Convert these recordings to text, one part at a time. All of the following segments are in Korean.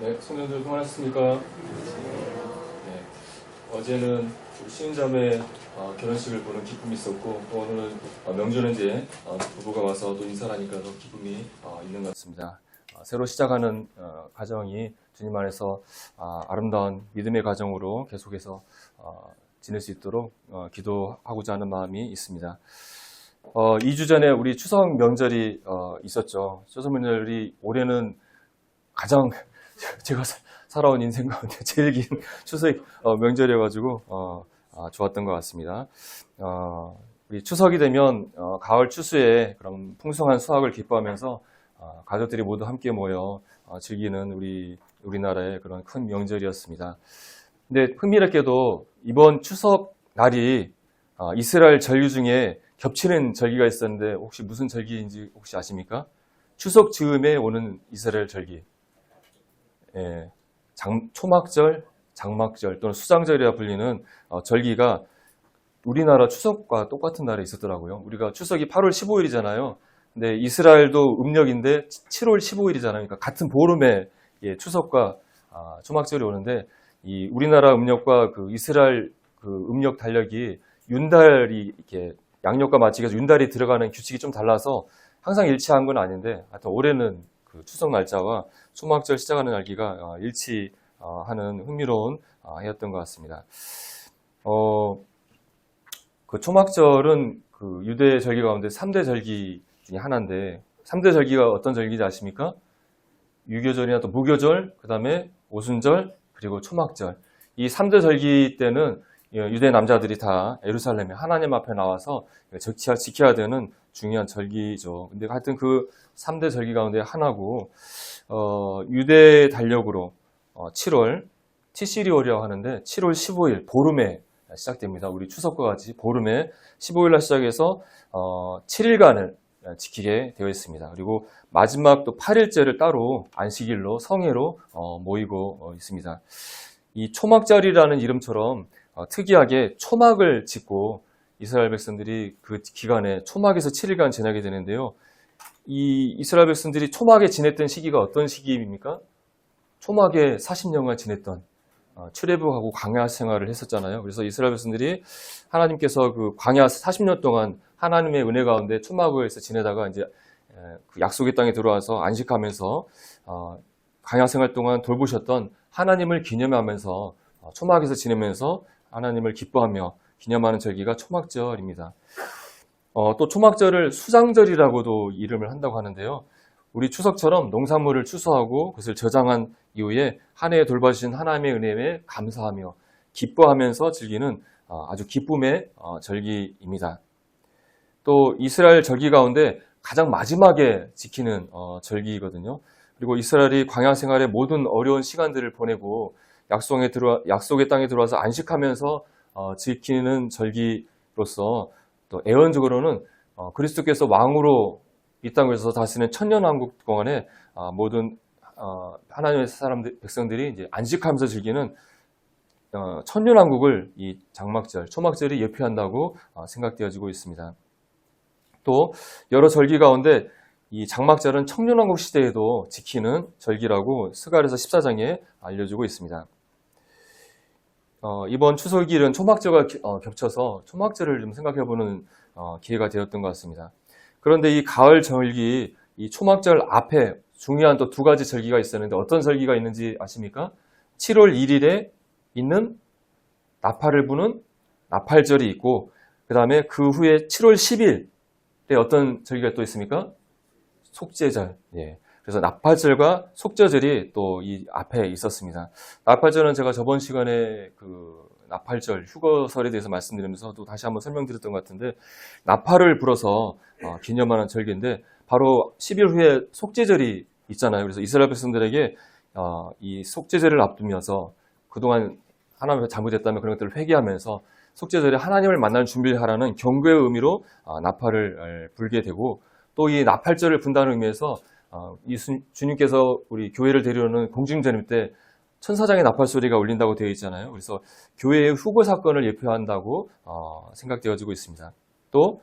네, 성도들 평안하셨습니까? 네, 어제는 시은자매 결혼식을 보는 기쁨이 있었고, 또 오늘은 명절에 이제 부부가 와서 또 인사를 하니까 더 기쁨이 있는 것 같습니다. 새로 시작하는 가정이 주님 안에서 아름다운 믿음의 가정으로 계속해서 지낼 수 있도록 기도하고자 하는 마음이 있습니다. 2주 전에 우리 추석 명절이 있었죠. 추석 명절이 올해는 가장 제가 살아온 인생 가운데 제일 긴 추석 명절이어가지고 좋았던 것 같습니다. 우리 추석이 되면 가을 추수에 그런 풍성한 수확을 기뻐하면서 가족들이 모두 함께 모여 즐기는 우리나라의 그런 큰 명절이었습니다. 근데 흥미롭게도 이번 추석 날이 이스라엘 절기 중에 겹치는 절기가 있었는데 혹시 무슨 절기인지 혹시 아십니까? 추석 즈음에 오는 이스라엘 절기. 예, 초막절, 장막절 또는 수장절이라 불리는 절기가 우리나라 추석과 똑같은 날에 있었더라고요. 우리가 추석이 8월 15일이잖아요. 근데 이스라엘도 음력인데 7월 15일이잖아요. 그러니까 같은 보름에 추석과 초막절이 오는데 이 우리나라 음력과 그 이스라엘 그 음력 달력이 윤달이 이렇게 양력과 맞추기 위해서 윤달이 들어가는 규칙이 좀 달라서 항상 일치한 건 아닌데 하여튼 올해는 그 추석 날짜와 초막절 시작하는 날기가 일치하는 흥미로운 해였던 것 같습니다. 그 초막절은 그 유대 절기 가운데 3대 절기 중에 하나인데 3대 절기가 어떤 절기인지 아십니까? 유교절이나 또 무교절, 그 다음에 오순절, 그리고 초막절. 이 3대 절기 때는 유대 남자들이 다 예루살렘에 하나님 앞에 나와서 지켜야 되는 중요한 절기죠. 근데 하여튼 그 3대 절기 가운데 하나고, 유대 달력으로 7월, 티시리월이라고 하는데 7월 15일, 보름에 시작됩니다. 우리 추석과 같이 보름에 15일날 시작해서 7일간을 지키게 되어 있습니다. 그리고 마지막 또 8일째를 따로 안식일로 성회로 모이고 있습니다. 이 초막절이라는 이름처럼 특이하게 초막을 짓고 이스라엘 백성들이 그 기간에 초막에서 7일간 지내게 되는데요. 이 이스라엘 백성들이 초막에 지냈던 시기가 어떤 시기입니까? 초막에 40년간 지냈던 출애굽하고 광야 생활을 했었잖아요. 그래서 이스라엘 백성들이 하나님께서 그 광야 40년 동안 하나님의 은혜 가운데 초막에서 지내다가 이제 그 약속의 땅에 들어와서 안식하면서 광야 생활 동안 돌보셨던 하나님을 기념하면서 초막에서 지내면서 하나님을 기뻐하며 기념하는 절기가 초막절입니다. 또 초막절을 수장절이라고도 이름을 한다고 하는데요. 우리 추석처럼 농산물을 추수하고 그것을 저장한 이후에 한 해에 돌봐주신 하나님의 은혜에 감사하며 기뻐하면서 즐기는 아주 기쁨의 절기입니다. 또 이스라엘 절기 가운데 가장 마지막에 지키는 절기이거든요. 그리고 이스라엘이 광야 생활의 모든 어려운 시간들을 보내고 약속의 땅에 들어와서 안식하면서 지키는 절기로서 또 애언적으로는 그리스도께서 왕으로 이 땅에서 다스리는 천년왕국 동안에 모든 하나님의 백성들이 이제 안식하면서 즐기는 천년왕국을 이 장막절, 초막절이 예표한다고 생각되어지고 있습니다. 또 여러 절기 가운데 이 장막절은 청년왕국 시대에도 지키는 절기라고 스가랴서 14장에 알려주고 있습니다. 이번 추석일은 초막절과 겹쳐서 초막절을 좀 생각해보는 기회가 되었던 것 같습니다. 그런데 이 가을 절기, 이 초막절 앞에 중요한 또 두 가지 절기가 있었는데 어떤 절기가 있는지 아십니까? 7월 1일에 있는 나팔을 부는 나팔절이 있고 그 다음에 그 후에 7월 10일에 어떤 절기가 또 있습니까? 속죄절. 예. 그래서 나팔절과 속죄절이 또 이 앞에 있었습니다. 나팔절은 제가 저번 시간에 그 나팔절 휴거설에 대해서 말씀드리면서도 다시 한번 설명드렸던 것 같은데 나팔을 불어서 기념하는 절기인데 바로 10일 후에 속죄절이 있잖아요. 그래서 이스라엘 백성들에게 이 속죄절을 앞두면서 그동안 하나님께서 잘못했다면 그런 것들을 회개하면서 속죄절에 하나님을 만날 준비를 하라는 경고의 의미로 나팔을 불게 되고 또 이 나팔절을 분다는 의미에서 이 주님께서 우리 교회를 데려오는 공중전임 때 천사장의 나팔 소리가 울린다고 되어 있잖아요. 그래서 교회의 휴거 사건을 예표한다고 생각되어지고 있습니다. 또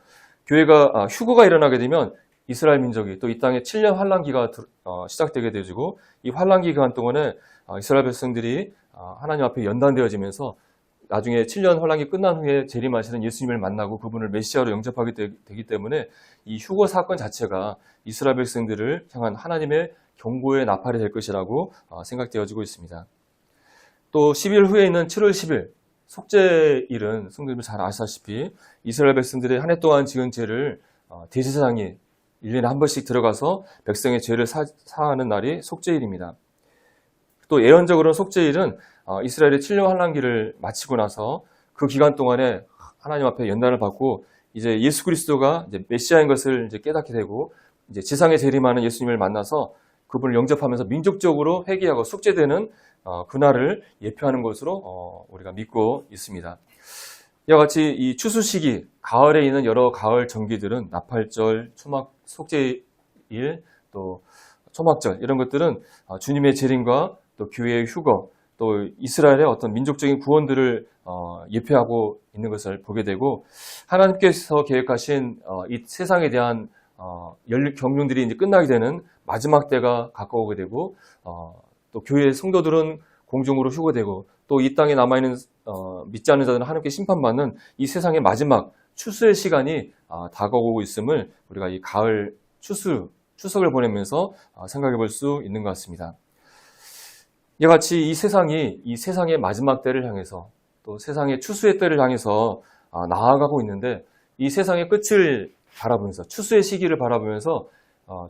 교회가 휴거가 일어나게 되면 이스라엘 민족이 또 이 땅에 7년 환란기가 시작되게 되어지고 이 환란기 기간 동안에 이스라엘 백성들이 하나님 앞에 연단되어지면서 나중에 7년 환란기 끝난 후에 재림하시는 예수님을 만나고 그분을 메시아로 영접하게 되기 때문에 이 휴거 사건 자체가 이스라엘 백성들을 향한 하나님의 경고의 나팔이 될 것이라고 생각되어지고 있습니다. 또 10일 후에 있는 7월 10일 속죄일은 성도님들 잘 아시다시피 이스라엘 백성들이 한 해 동안 지은 죄를 대제사장이 1년에 한 번씩 들어가서 백성의 죄를 사하는 날이 속죄일입니다. 또 예언적으로는 속죄일은 이스라엘의 7년 환란기를 마치고 나서 그 기간 동안에 하나님 앞에 연단을 받고 이제 예수 그리스도가 이제 메시아인 것을 이제 깨닫게 되고 이제 지상에 재림하는 예수님을 만나서 그분을 영접하면서 민족적으로 회개하고 속죄되는 그날을 예표하는 것으로 우리가 믿고 있습니다. 이와 같이 이 추수 시기, 가을에 있는 여러 가을 정기들은 나팔절, 속죄일, 또 초막절 이런 것들은 주님의 재림과 또 교회의 휴거, 또 이스라엘의 어떤 민족적인 구원들을 예표하고 있는 것을 보게 되고 하나님께서 계획하신 이 세상에 대한 경륜들이 이제 끝나게 되는 마지막 때가 가까우게 되고 또 교회의 성도들은 공중으로 휴거되고 또 이 땅에 남아있는 믿지 않는 자들은 하나님께 심판받는 이 세상의 마지막 추수의 시간이 다가오고 있음을 우리가 이 가을 추석을 보내면서 생각해 볼 수 있는 것 같습니다. 이와 같이 이 세상의 마지막 때를 향해서 또 세상의 추수의 때를 향해서 나아가고 있는데 이 세상의 끝을 바라보면서 추수의 시기를 바라보면서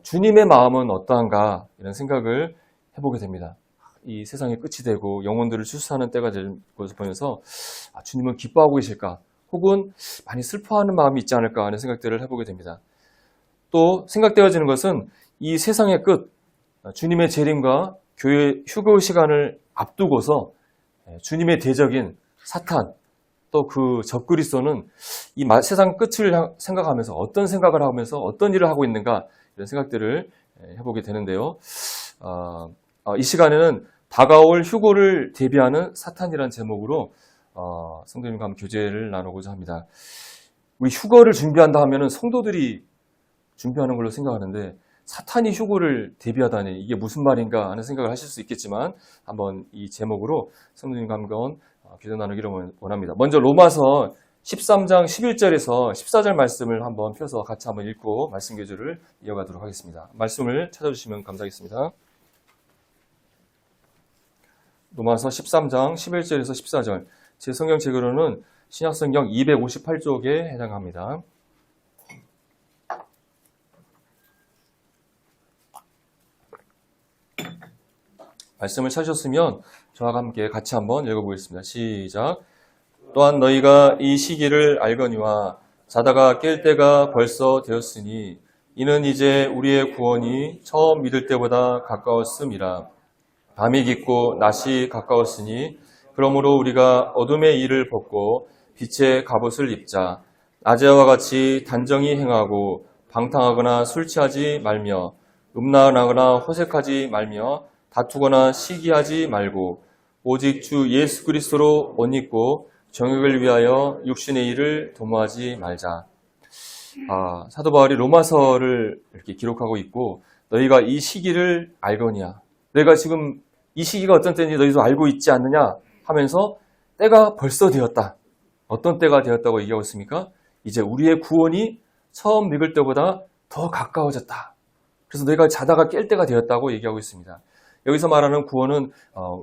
주님의 마음은 어떠한가 이런 생각을 해보게 됩니다. 이 세상의 끝이 되고 영혼들을 추수하는 때가 될 것을 보면서 주님은 기뻐하고 계실까 혹은 많이 슬퍼하는 마음이 있지 않을까 하는 생각들을 해보게 됩니다. 또 생각되어지는 것은 이 세상의 끝, 주님의 재림과 교회 휴거 시간을 앞두고서 주님의 대적인 사탄 또 그 적그리스도는 이 세상 끝을 생각하면서 어떤 생각을 하면서 어떤 일을 하고 있는가 이런 생각들을 해보게 되는데요. 이 시간에는 다가올 휴거를 대비하는 사탄이라는 제목으로 성도님과 함께 교제를 나누고자 합니다. 우리 휴거를 준비한다 하면 성도들이 준비하는 걸로 생각하는데 사탄이 휴거를 대비하다니 이게 무슨 말인가 하는 생각을 하실 수 있겠지만 한번 이 제목으로 성도님과 함께 교제 나누기를 원합니다. 먼저 로마서 13장 11절에서 14절 말씀을 한번 펴서 같이 한번 읽고 말씀 교제를 이어가도록 하겠습니다. 말씀을 찾아주시면 감사하겠습니다. 로마서 13장 11절에서 14절 제 성경책으로는 신약성경 258쪽에 해당합니다. 말씀을 찾으셨으면 저와 함께 같이 한번 읽어보겠습니다. 시작. 또한 너희가 이 시기를 알거니와 자다가 깰 때가 벌써 되었으니 이는 이제 우리의 구원이 처음 믿을 때보다 가까웠음이라. 밤이 깊고 낮이 가까웠으니 그러므로 우리가 어둠의 일을 벗고 빛의 갑옷을 입자. 낮에와 같이 단정히 행하고 방탕하거나 술 취하지 말며 음란하거나 호색하지 말며 다투거나 시기하지 말고 오직 주 예수 그리스도로 옷 입고 정욕을 위하여 육신의 일을 도모하지 말자. 사도 바울이 로마서를 이렇게 기록하고 있고 너희가 이 시기를 알거니와 너희가 지금 이 시기가 어떤 때인지 너희도 알고 있지 않느냐 하면서 때가 벌써 되었다. 어떤 때가 되었다고 얘기하고 있습니까? 이제 우리의 구원이 처음 믿을 때보다 더 가까워졌다. 그래서 너희가 자다가 깰 때가 되었다고 얘기하고 있습니다. 여기서 말하는 구원은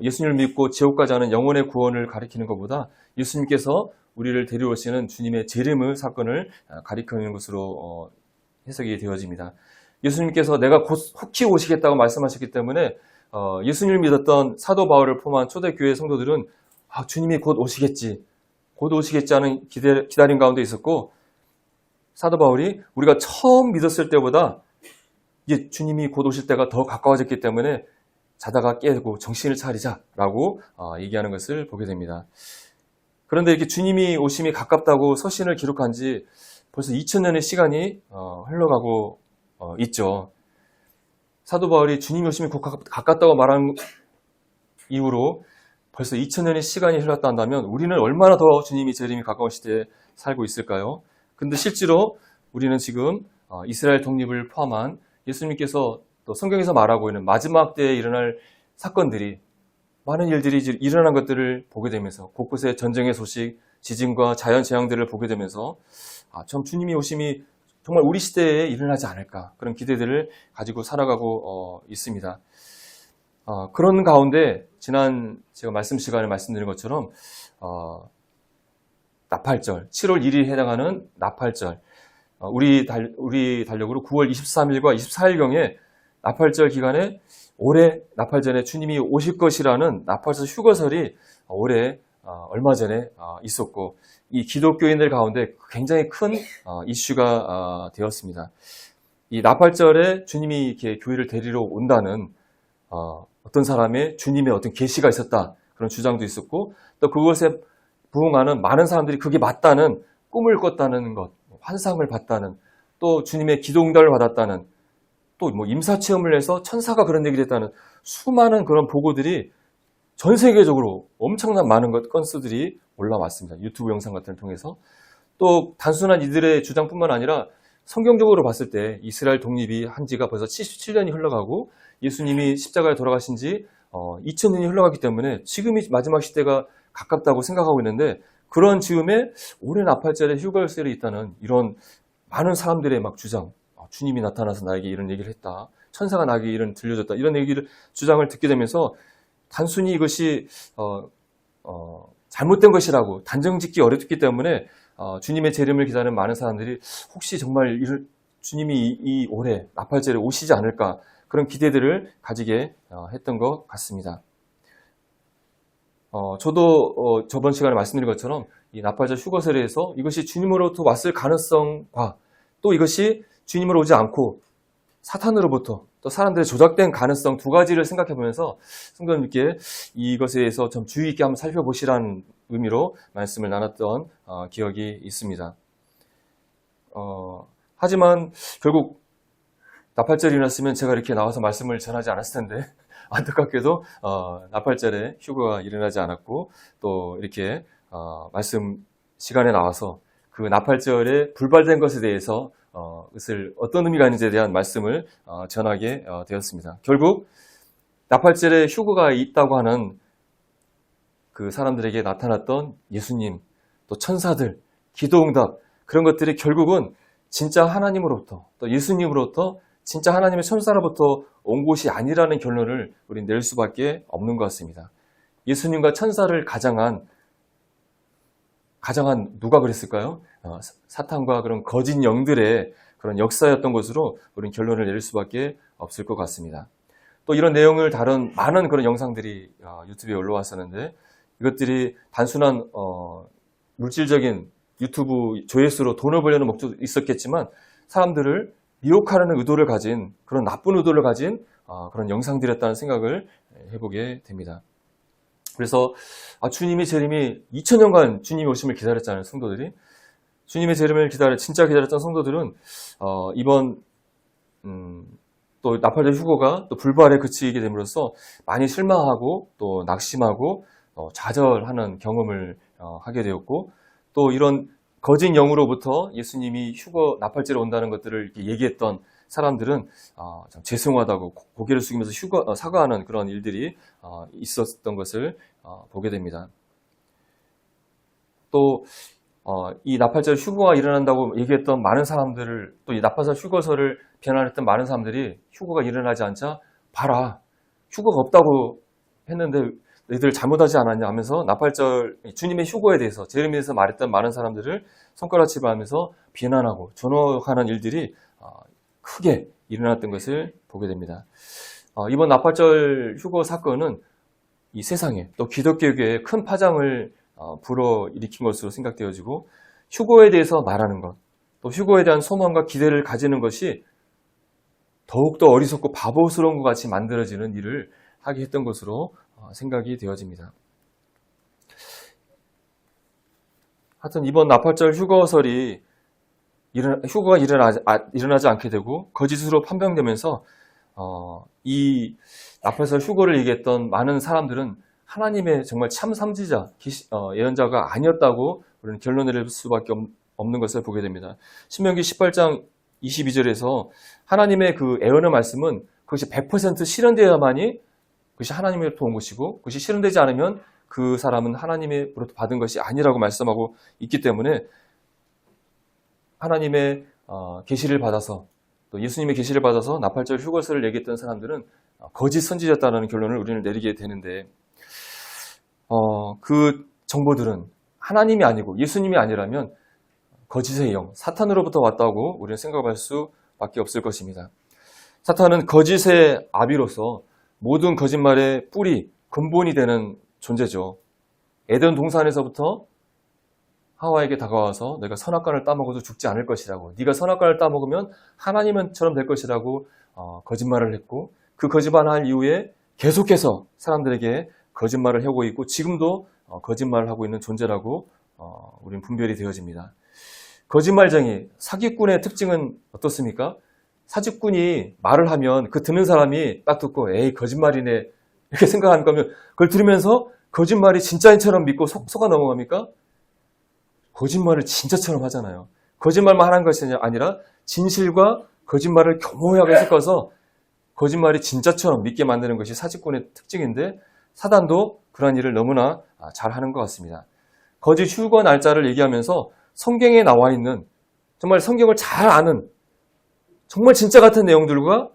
예수님을 믿고 지옥 가지 않은 영혼의 구원을 가리키는 것보다 예수님께서 우리를 데려오시는 주님의 재림의 사건을 가리키는 것으로 해석이 되어집니다. 예수님께서 내가 곧 혹히 오시겠다고 말씀하셨기 때문에 예수님을 믿었던 사도 바울을 포함한 초대교회 성도들은 주님이 곧 오시겠지 하는 기다림 가운데 있었고 사도 바울이 우리가 처음 믿었을 때보다 이제 주님이 곧 오실 때가 더 가까워졌기 때문에 자다가 깨고 정신을 차리자라고 얘기하는 것을 보게 됩니다. 그런데 이렇게 주님이 오심이 가깝다고 서신을 기록한 지 벌써 2000년의 시간이 흘러가고 있죠. 사도 바울이 주님이 오심이 곧 가깝다고 말한 이후로 벌써 2000년의 시간이 흘렀다 한다면 우리는 얼마나 더 주님이 재림이 가까운 시대에 살고 있을까요? 근데 실제로 우리는 지금 이스라엘 독립을 포함한 예수님께서 또 성경에서 말하고 있는 마지막 때에 일어날 사건들이, 많은 일들이 일어난 것들을 보게 되면서, 곳곳에 전쟁의 소식, 지진과 자연재앙들을 보게 되면서 참 주님이 오심이 정말 우리 시대에 일어나지 않을까, 그런 기대들을 가지고 살아가고 있습니다. 그런 가운데 지난 제가 말씀 시간에 말씀드린 것처럼 나팔절, 7월 1일에 해당하는 나팔절, 우리 달력으로 9월 23일과 24일경에 나팔절 기간에 올해 나팔전에 주님이 오실 것이라는 나팔절 휴거설이 올해 얼마 전에 있었고, 이 기독교인들 가운데 굉장히 큰 이슈가 되었습니다. 이 나팔절에 주님이 이렇게 교회를 데리러 온다는 어떤 사람의 주님의 어떤 계시가 있었다, 그런 주장도 있었고, 또 그것에 부응하는 많은 사람들이 그게 맞다는, 꿈을 꿨다는 것, 환상을 봤다는, 또 주님의 기도응답을 받았다는, 또 뭐 임사체험을 해서 천사가 그런 얘기를 했다는 수많은 그런 보고들이 전 세계적으로 엄청난 많은 건수들이 올라왔습니다. 유튜브 영상 같은 걸 통해서. 또 단순한 이들의 주장뿐만 아니라 성경적으로 봤을 때 이스라엘 독립이 한 지가 벌써 77년이 흘러가고, 예수님이 십자가에 돌아가신 지 2000년이 흘러갔기 때문에 지금이 마지막 시대가 가깝다고 생각하고 있는데, 그런 즈음에 올해 나팔절에 휴거설이 있다는 이런 많은 사람들의 막 주장, 주님이 나타나서 나에게 이런 얘기를 했다, 천사가 나에게 이런 들려줬다, 이런 주장을 듣게 되면서 단순히 이것이 잘못된 것이라고 단정짓기 어렵기 때문에 주님의 재림을 기다리는 많은 사람들이 혹시 정말 주님이 이 올해 나팔절에 오시지 않을까, 그런 기대들을 가지게 했던 것 같습니다. 저도 저번 시간에 말씀드린 것처럼 이 나팔절 휴거설에서 이것이 주님으로부터 왔을 가능성과, 또 이것이 주님으로 오지 않고 사탄으로부터 또 사람들의 조작된 가능성, 두 가지를 생각해 보면서 성도님께 이것에 대해서 좀 주의 있게 한번 살펴보시라는 의미로 말씀을 나눴던 기억이 있습니다. 하지만 결국 나팔절이 일어났으면 제가 이렇게 나와서 말씀을 전하지 않았을 텐데, 안타깝게도 나팔절에 휴거가 일어나지 않았고, 또 이렇게 말씀 시간에 나와서 그 나팔절에 불발된 것에 대해서 어떤 의미가 있는지에 대한 말씀을 전하게 되었습니다. 결국 나팔절에 휴거가 있다고 하는 그 사람들에게 나타났던 예수님, 또 천사들, 기도응답, 그런 것들이 결국은 진짜 하나님으로부터, 또 예수님으로부터, 진짜 하나님의 천사로부터 온 것이 아니라는 결론을 우리는 낼 수밖에 없는 것 같습니다. 예수님과 천사를 가장한 누가 그랬을까요? 사탄과 그런 거짓 영들의 그런 역사였던 것으로 우리는 결론을 내릴 수밖에 없을 것 같습니다. 또 이런 내용을 다룬 많은 그런 영상들이 유튜브에 올라왔었는데, 이것들이 단순한 물질적인 유튜브 조회수로 돈을 벌려는 목적도 있었겠지만, 사람들을 미혹하려는 의도를 가진, 그런 나쁜 의도를 가진 그런 영상들이었다는 생각을 해보게 됩니다. 그래서 주님의 재림이 2000년간 주님이 오심을 기다렸잖아요, 성도들이. 주님의 재림을 진짜 기다렸던 성도들은 이번 또 나팔절 휴거가 또 불발에 그치게 됨으로써 많이 실망하고, 또 낙심하고 좌절하는 경험을 하게 되었고, 또 이런 거짓 영으로부터 예수님이 나팔절에 온다는 것들을 이렇게 얘기했던 사람들은 참 죄송하다고 고개를 숙이면서 사과하는 그런 일들이 있었던 것을 보게 됩니다. 또 이 나팔절 휴거가 일어난다고 얘기했던 많은 사람들을, 또 이 나팔절 휴거설을 비난했던 많은 사람들이 휴거가 일어나지 않자, 봐라, 휴거가 없다고 했는데 너희들 잘못하지 않았냐 하면서 나팔절 주님의 휴거에 대해서, 재림에 대해서 말했던 많은 사람들을 손가락질을 하면서 비난하고 존혹하는 일들이 크게 일어났던 것을 보게 됩니다. 이번 나팔절 휴거 사건은 이 세상에, 또 기독교계에 큰 파장을 불어일으킨 것으로 생각되어지고, 휴거에 대해서 말하는 것, 또 휴거에 대한 소망과 기대를 가지는 것이 더욱더 어리석고 바보스러운 것 같이 만들어지는 일을 하게 했던 것으로 생각이 되어집니다. 하여튼 이번 나팔절 휴거가 일어나지 않게 되고 거짓으로 판명되면서 이 나팔절 휴거를 얘기했던 많은 사람들은 하나님의 정말 참 선지자, 예언자가 아니었다고 우리는 결론을 내릴 수밖에 없는 것을 보게 됩니다. 신명기 18장 22절에서 하나님의 그 애언의 말씀은 그것이 100% 실현되어야만이 그것이 하나님으로부터 온 것이고, 그것이 실현되지 않으면 그 사람은 하나님으로부터 받은 것이 아니라고 말씀하고 있기 때문에 하나님의 계시를 받아서, 또 예수님의 계시를 받아서 나팔절 휴거서를 얘기했던 사람들은 거짓 선지자였다는 결론을 우리는 내리게 되는데, 그 정보들은 하나님이 아니고 예수님이 아니라면 거짓의 영, 사탄으로부터 왔다고 우리는 생각할 수밖에 없을 것입니다. 사탄은 거짓의 아비로서 모든 거짓말의 뿌리, 근본이 되는 존재죠. 에덴 동산에서부터 하와에게 다가와서 내가 선악과를 따먹어도 죽지 않을 것이라고, 네가 선악과를 따먹으면 하나님처럼 될 것이라고 거짓말을 했고, 그 거짓말을 한 이후에 계속해서 사람들에게 거짓말을 하고 있고, 지금도 거짓말을 하고 있는 존재라고 우리는 분별이 되어집니다. 거짓말쟁이, 사기꾼의 특징은 어떻습니까? 사기꾼이 말을 하면 그 듣는 사람이 딱 듣고 에이 거짓말이네 이렇게 생각하는 거면, 그걸 들으면서 거짓말이 진짜인처럼 믿고 속아 넘어갑니까? 거짓말을 진짜처럼 하잖아요. 거짓말만 하는 것이 아니라 진실과 거짓말을 교묘하게 섞어서 거짓말이 진짜처럼 믿게 만드는 것이 사기꾼의 특징인데, 사단도 그러한 일을 너무나 잘하는 것 같습니다. 거짓 휴거 날짜를 얘기하면서 성경에 나와 있는, 정말 성경을 잘 아는 정말 진짜 같은 내용들과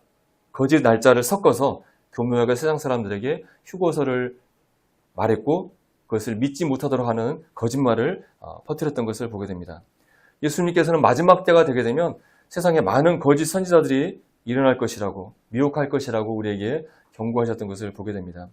거짓 날짜를 섞어서 교묘하게 세상 사람들에게 휴거서를 말했고, 그것을 믿지 못하도록 하는 거짓말을 퍼뜨렸던 것을 보게 됩니다. 예수님께서는 마지막 때가 되게 되면 세상에 많은 거짓 선지자들이 일어날 것이라고, 미혹할 것이라고 우리에게 경고하셨던 것을 보게 됩니다.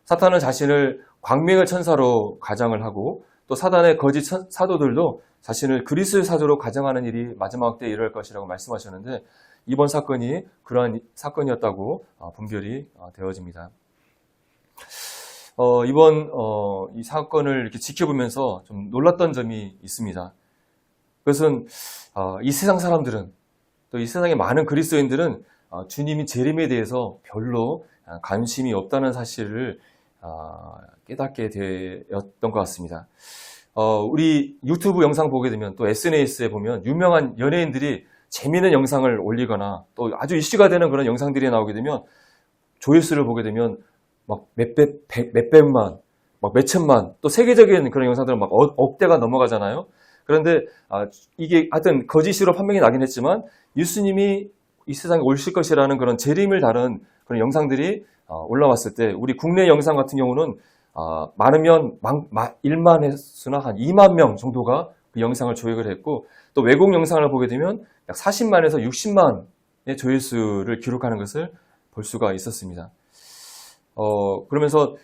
사탄은 자신을 광명의 천사로 가장을 하고, 또 사단의 거짓 사도들도 자신을 그리스도의 사도로 가장하는 일이 마지막 때에 일어날 것이라고 말씀하셨는데, 이번 사건이 그러한 사건이었다고 분별이 되어집니다. 이번 이 사건을 이렇게 지켜보면서 좀 놀랐던 점이 있습니다. 그것은 이 세상 사람들은, 또 이 세상의 많은 그리스도인들은 주님이 재림에 대해서 별로 관심이 없다는 사실을 깨닫게 되었던 것 같습니다. 우리 유튜브 영상 보게 되면, 또 SNS에 보면 유명한 연예인들이 재미있는 영상을 올리거나 또 아주 이슈가 되는 그런 영상들이 나오게 되면, 조회수를 보게 되면 막 몇백만, 막 몇천만, 또 세계적인 그런 영상들은 막 억대가 넘어가잖아요. 그런데 이게 하여튼 거짓으로 판명이 나긴 했지만, 예수님이 이 세상에 오실 것이라는 그런 재림을 다룬 그런 영상들이 올라왔을 때, 우리 국내 영상 같은 경우는 많으면 1만 횟수나 한 2만 명 정도가 그 영상을 조회를 했고, 또 외국 영상을 보게 되면 약 40만에서 60만의 조회수를 기록하는 것을 볼 수가 있었습니다. 그러면서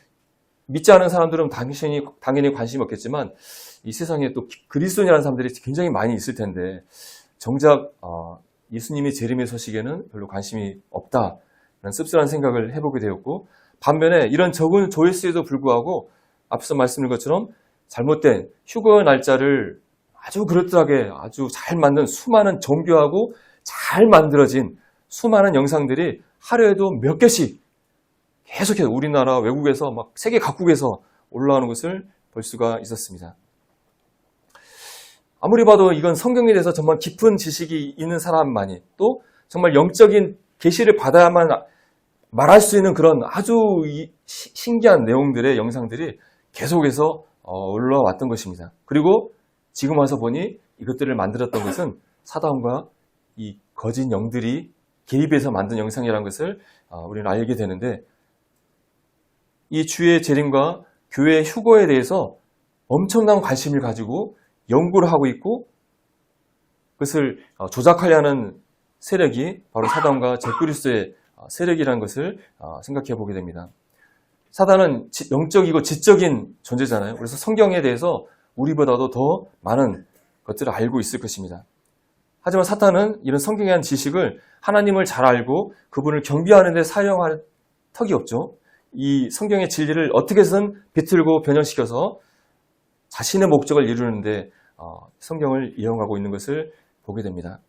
믿지 않은 사람들은 당연히 관심이 없겠지만, 이 세상에 또 그리스도인이라는 사람들이 굉장히 많이 있을 텐데, 정작 예수님의 재림의 소식에는 별로 관심이 없다라는 씁쓸한 생각을 해보게 되었고, 반면에 이런 적은 조회수에도 불구하고 앞서 말씀드린 것처럼 잘못된 휴거 날짜를 아주 그럴듯하게 아주 잘 만든 수많은 정교하고 잘 만들어진 수많은 영상들이 하루에도 몇 개씩 계속해서 우리나라, 외국에서 막 세계 각국에서 올라오는 것을 볼 수가 있었습니다. 아무리 봐도 이건 성경에 대해서 정말 깊은 지식이 있는 사람만이, 또 정말 영적인 계시를 받아야만 말할 수 있는 그런 아주 신기한 내용들의 영상들이 계속해서 올라왔던 것입니다. 그리고 지금 와서 보니 이것들을 만들었던 것은 사단과 이 거짓 영들이 개입해서 만든 영상이라는 것을 우리는 알게 되는데, 이 주의 재림과 교회의 휴거에 대해서 엄청난 관심을 가지고 연구를 하고 있고, 그것을 조작하려는 세력이 바로 사단과 적그리스도의 세력이라는 것을 생각해 보게 됩니다. 사단은 영적이고 지적인 존재잖아요. 그래서 성경에 대해서 우리보다도 더 많은 것들을 알고 있을 것입니다. 하지만 사탄은 이런 성경에 대한 지식을 하나님을 잘 알고 그분을 경배하는 데 사용할 턱이 없죠. 이 성경의 진리를 어떻게든 비틀고 변형시켜서 자신의 목적을 이루는데 성경을 이용하고 있는 것을 보게 됩니다.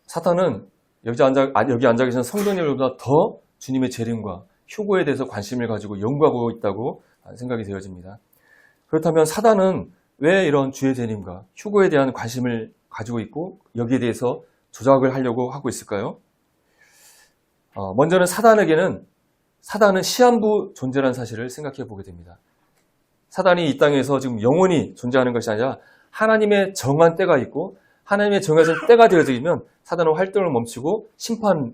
사탄은 여기 앉아 계신 성도님들보다 더 주님의 재림과 휴거에 대해서 관심을 가지고 연구하고 있다고 생각이 되어집니다. 그렇다면 사단은 왜 이런 주의 재림과 휴거에 대한 관심을 가지고 있고 여기에 대해서 조작을 하려고 하고 있을까요? 먼저는 사단은 시한부 존재라는 사실을 생각해 보게 됩니다. 사단이 이 땅에서 지금 영원히 존재하는 것이 아니라 하나님의 정한 때가 있고 하나님의 정해진 때가 되어지면 사단은 활동을 멈추고 심판의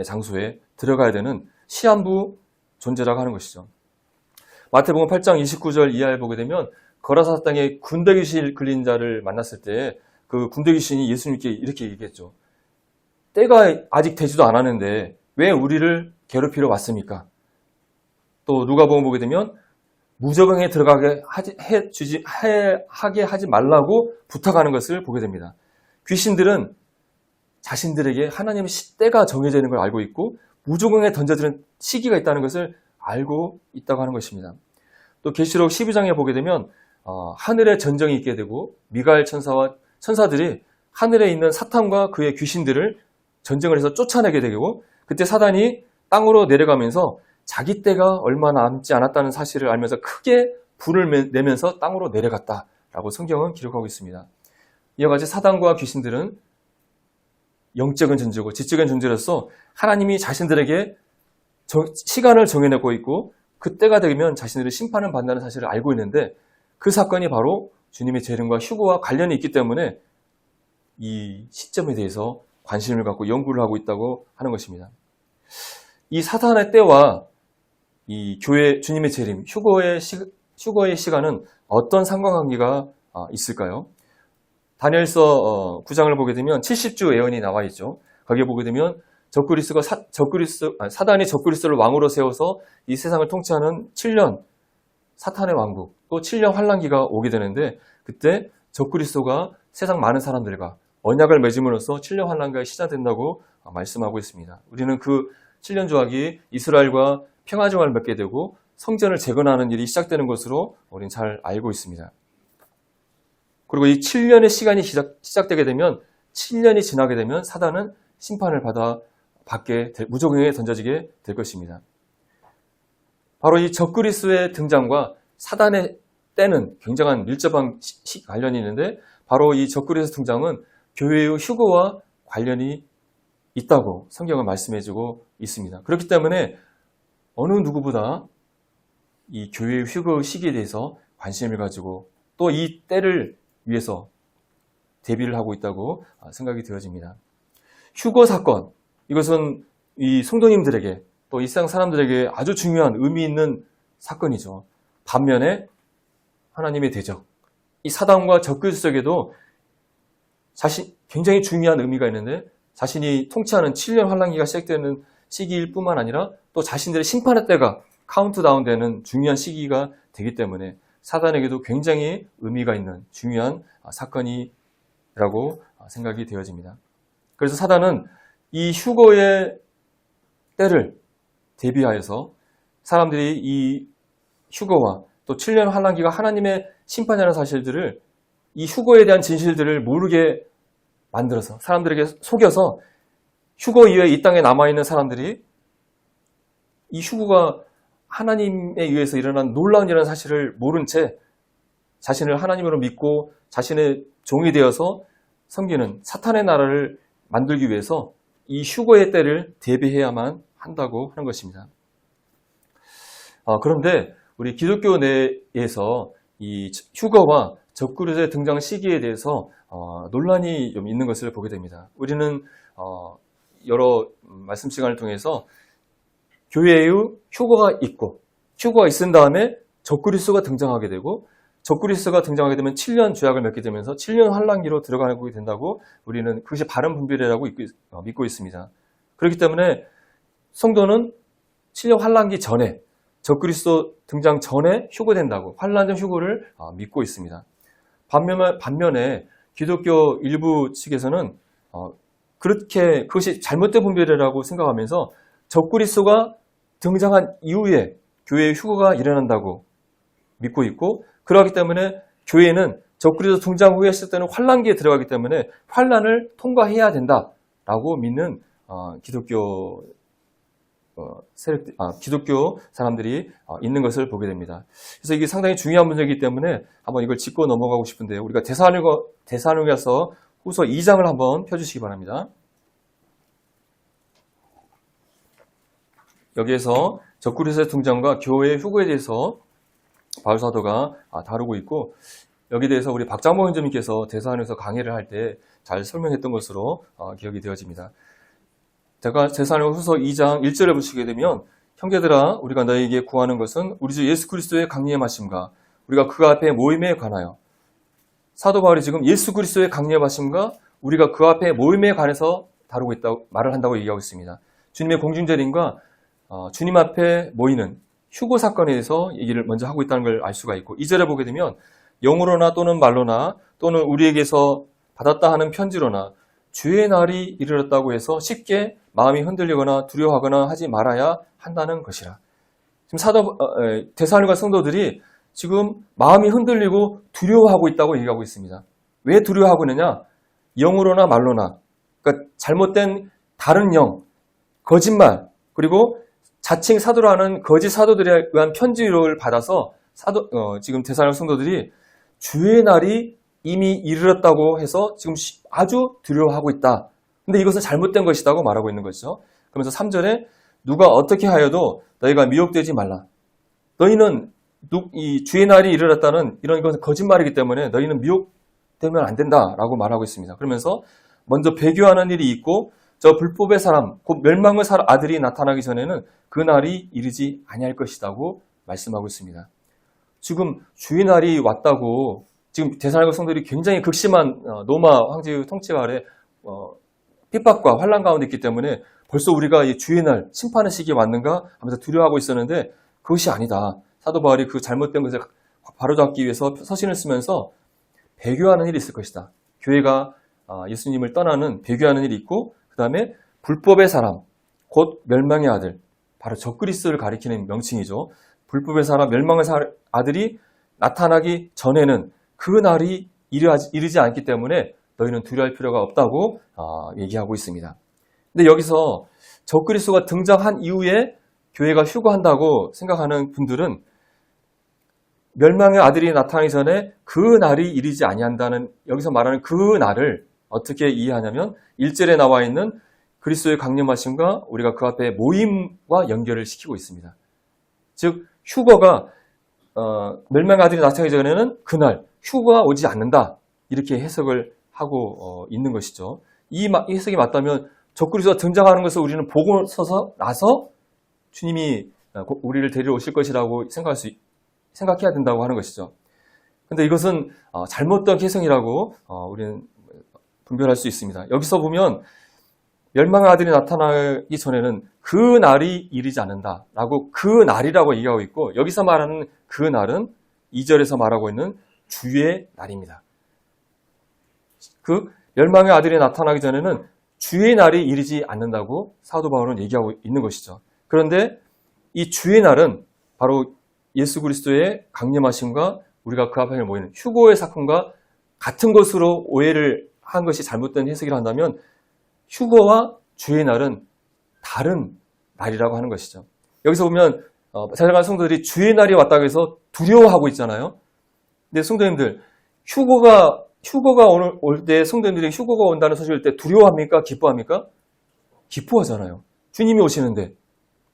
장소에 들어가야 되는 시한부 존재라고 하는 것이죠. 마태복음 8장 29절 이하에 보게 되면 거라사 땅에 군대 귀신 걸린 자를 만났을 때 그 군대 귀신이 예수님께 이렇게 얘기했죠. 때가 아직 되지도 않았는데 왜 우리를 괴롭히러 왔습니까? 또 누가복음 보게 되면 무적응에 들어가게 하게 하지 말라고 부탁하는 것을 보게 됩니다. 귀신들은 자신들에게 하나님의 때가 정해져 있는 걸 알고 있고 무적응에 던져지는 시기가 있다는 것을 알고 있다고 하는 것입니다. 또 계시록 12장에 보게 되면 하늘에 전쟁이 있게 되고 미가엘 천사와 천사들이 하늘에 있는 사탄과 그의 귀신들을 전쟁을 해서 쫓아내게 되고 그때 사단이 땅으로 내려가면서 자기 때가 얼마 남지 않았다는 사실을 알면서 크게 불을 내면서 땅으로 내려갔다라고 성경은 기록하고 있습니다. 이와 같이 사단과 귀신들은 영적인 존재고 지적인 존재로서 하나님이 자신들에게 시간을 정해놓고 있고 그때가 되면 자신들이 심판을 받는다는 사실을 알고 있는데 그 사건이 바로 주님의 재림과 휴거와 관련이 있기 때문에 이 시점에 대해서 관심을 갖고 연구를 하고 있다고 하는 것입니다. 이 사탄의 때와 이 교회 주님의 재림, 휴거의 시간은 어떤 상관관계가 있을까요? 다니엘서 9장을 보게 되면 70주 예언이 나와 있죠. 거기에 보게 되면 사단이 적그리스도를 왕으로 세워서 이 세상을 통치하는 7년 사탄의 왕국, 또 7년 환란기가 오게 되는데 그때 적그리스도가 세상 많은 사람들과 언약을 맺음으로써 7년 환란기가 시작된다고 말씀하고 있습니다. 우리는 그 7년 조약이 이스라엘과 평화정을 맺게 되고 성전을 재건하는 일이 시작되는 것으로 우리는 잘 알고 있습니다. 그리고 이 7년의 시간이 시작되게 되면 7년이 지나게 되면 사단은 심판을 받게 무적응에 던져지게 될 것입니다. 바로 이 적그리스도의 등장과 사단의 때는 굉장한 밀접한 관련이 있는데 바로 이 적그리스도 등장은 교회의 휴거와 관련이 있다고 성경은 말씀해주고 있습니다. 그렇기 때문에 어느 누구보다 이 교회의 휴거의 시기에 대해서 관심을 가지고 또 이 때를 위해서 대비를 하고 있다고 생각이 되어집니다. 휴거 사건, 이것은 이 성도님들에게 또 이 세상 사람들에게 아주 중요한 의미 있는 사건이죠. 반면에 하나님의 대적, 이 사단과 적그리스도에게도 굉장히 중요한 의미가 있는데 자신이 통치하는 7년 환란기가 시작되는 시기일 뿐만 아니라 또 자신들의 심판의 때가 카운트다운 되는 중요한 시기가 되기 때문에 사단에게도 굉장히 의미가 있는 중요한 사건이라고 생각이 되어집니다. 그래서 사단은 이 휴거의 때를 대비하여서 사람들이 이 휴거와 또 7년 환란기가 하나님의 심판이라는 사실들을 이 휴거에 대한 진실들을 모르게 만들어서 사람들에게 속여서 휴거 이후에 이 땅에 남아있는 사람들이 이 휴거가 하나님에 의해서 일어난 놀라운 일이라는 사실을 모른 채 자신을 하나님으로 믿고 자신의 종이 되어서 섬기는 사탄의 나라를 만들기 위해서 이 휴거의 때를 대비해야만 한다고 하는 것입니다. 그런데 우리 기독교 내에서 이 휴거와 적그리스도의 등장 시기에 대해서 논란이 좀 있는 것을 보게 됩니다. 우리는 여러 말씀 시간을 통해서 교회의 휴거가 있고 휴거가 있은 다음에 적그리스도가 등장하게 되고 적그리스도가 등장하게 되면 7년 죄악을 맺게 되면서 7년 환란기로 들어가게 된다고 우리는 그것이 바른 분별이라고 믿고 있습니다. 그렇기 때문에 성도는 7년 환란기 전에 적그리스도 등장 전에 휴거된다고 환란전 휴거를 믿고 있습니다. 반면에 기독교 일부 측에서는 그렇게 그것이 잘못된 분별이라고 생각하면서 적그리스도가 등장한 이후에 교회의 휴거가 일어난다고 믿고 있고 그러기 때문에 교회는 적그리스도 등장 후에 했을 때는 환란기에 들어가기 때문에 환란을 통과해야 된다라고 믿는 기독교 기독교 사람들이 있는 것을 보게 됩니다. 그래서 이게 상당히 중요한 문제이기 때문에 한번 이걸 짚고 넘어가고 싶은데요. 우리가 데살로니가서 후서 2장을 한번 펴주시기 바랍니다. 여기에서 적그리스도의 등장과 교회의 휴거에 대해서 바울 사도가 다루고 있고, 여기에 대해서 우리 박장모 원장님께서 데살로니가서 강의를 할 때 잘 설명했던 것으로 기억이 되어집니다. 제가 데살로니가 후서 2장 1절에 보시게 되면, 형제들아 우리가 너희에게 구하는 것은 우리 주 예수 그리스도의 강림하심과 우리가 그 앞에 모임에 관하여, 사도 바울이 지금 예수 그리스도의 강림하심과 우리가 그 앞에 모임에 관해서 다루고 있다고 말을 한다고 얘기하고 있습니다. 주님의 공중재림과 주님 앞에 모이는 휴거 사건에 대해서 얘기를 먼저 하고 있다는 걸 알 수가 있고, 2절에 보게 되면 영으로나 또는 말로나 또는 우리에게서 받았다 하는 편지로나 주의 날이 이르렀다고 해서 쉽게 마음이 흔들리거나 두려워하거나 하지 말아야 한다는 것이라. 지금 데살로니가 성도들이 지금 마음이 흔들리고 두려워하고 있다고 얘기하고 있습니다. 왜 두려워하고 있느냐? 영으로나 말로나, 그러니까 잘못된 다른 영, 거짓말, 그리고 자칭 사도라는 거짓 사도들에 의한 편지를 받아서 지금 데살로니가 성도들이 주의 날이 이미 이르렀다고 해서 지금 아주 두려워하고 있다. 근데 이것은 잘못된 것이라고 말하고 있는 것이죠. 그러면서 3절에 누가 어떻게 하여도 너희가 미혹되지 말라. 너희는 이 주의 날이 이르렀다는 이런 것은 거짓말이기 때문에 너희는 미혹되면 안 된다라고 말하고 있습니다. 그러면서 먼저 배교하는 일이 있고 저 불법의 사람, 곧 멸망의 아들이 나타나기 전에는 그 날이 이르지 아니할 것이라고 말씀하고 있습니다. 지금 주의 날이 왔다고 지금 데살로니가 성도들이 굉장히 극심한 로마 황제의 통치 아래 핍박과 환난 가운데 있기 때문에 벌써 우리가 이 주의 날 심판의 시기에 왔는가 하면서 두려워하고 있었는데 그것이 아니다. 사도 바울이 그 잘못된 것을 바로잡기 위해서 서신을 쓰면서 배교하는 일이 있을 것이다. 교회가 예수님을 떠나는 배교하는 일이 있고, 그 다음에 불법의 사람, 곧 멸망의 아들, 바로 적그리스도를 가리키는 명칭이죠. 불법의 사람, 멸망의 아들이 나타나기 전에는 그 날이 이르지 않기 때문에 너희는 두려워할 필요가 없다고 얘기하고 있습니다. 근데 여기서 적그리스도가 등장한 이후에 교회가 휴거한다고 생각하는 분들은 멸망의 아들이 나타나기 전에 그 날이 이르지 아니한다는, 여기서 말하는 그 날을 어떻게 이해하냐면 1절에 나와 있는 그리스도의 강림하심과 우리가 그 앞에 모임과 연결을 시키고 있습니다. 즉 휴거가 멸망의 아들이 나타나기 전에는 그날 휴거가 오지 않는다, 이렇게 해석을 하고 있는 것이죠. 이 해석이 맞다면 적그리스도가 등장하는 것을 우리는 보고 나서 주님이 우리를 데리러 오실 것이라고 생각해야 된다고 하는 것이죠. 그런데 이것은 잘못된 해석이라고 우리는 분별할 수 있습니다. 여기서 보면 멸망의 아들이 나타나기 전에는 그 날이 이르지 않는다라고 그 날이라고 얘기하고 있고, 여기서 말하는 그 날은 2절에서 말하고 있는 주의 날입니다. 그 멸망의 아들이 나타나기 전에는 주의 날이 이르지 않는다고 사도 바울은 얘기하고 있는 것이죠. 그런데 이 주의 날은 바로 예수 그리스도의 강림하심과 우리가 그 앞에 모이는 휴거의 사건과 같은 것으로 오해를 한 것이 잘못된 해석이라 한다면, 휴거와 주의 날은 다른 날이라고 하는 것이죠. 여기서 보면 데살로니가 성도들이 주의 날이 왔다고 해서 두려워하고 있잖아요. 근데 성도님들, 휴거가 올 때 성도님들이 휴거가 온다는 소식을 때 두려워합니까? 기뻐합니까? 기뻐하잖아요. 주님이 오시는데,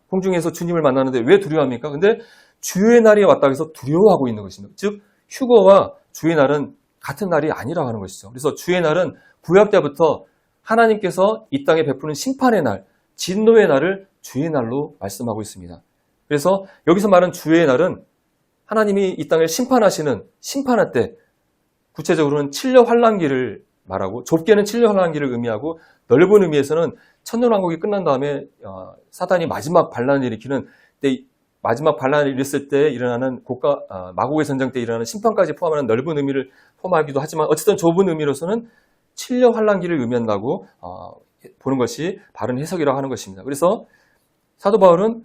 공중에서 주님을 만나는데 왜 두려워합니까? 근데 주의 날이 왔다고 해서 두려워하고 있는 것입니다. 즉 휴거와 주의 날은 같은 날이 아니라고 하는 것이죠. 그래서 주의 날은 구약 때부터 하나님께서 이 땅에 베푸는 심판의 날, 진노의 날을 주의 날로 말씀하고 있습니다. 그래서 여기서 말하는 주의 날은 하나님이 이 땅을 심판하시는 심판할 때, 구체적으로는 칠려 환란기를 말하고, 좁게는 칠려 환란기를 의미하고, 넓은 의미에서는 천년왕국이 끝난 다음에 사단이 마지막 반란을 일으키는 때, 마지막 반란을 일으켰을 때 일어나는 마고의 전쟁 때 일어나는 심판까지 포함하는 넓은 의미를 포함하기도 하지만, 어쨌든 좁은 의미로서는 칠려 환란기를 의미한다고 보는 것이 바른 해석이라고 하는 것입니다. 그래서 사도 바울은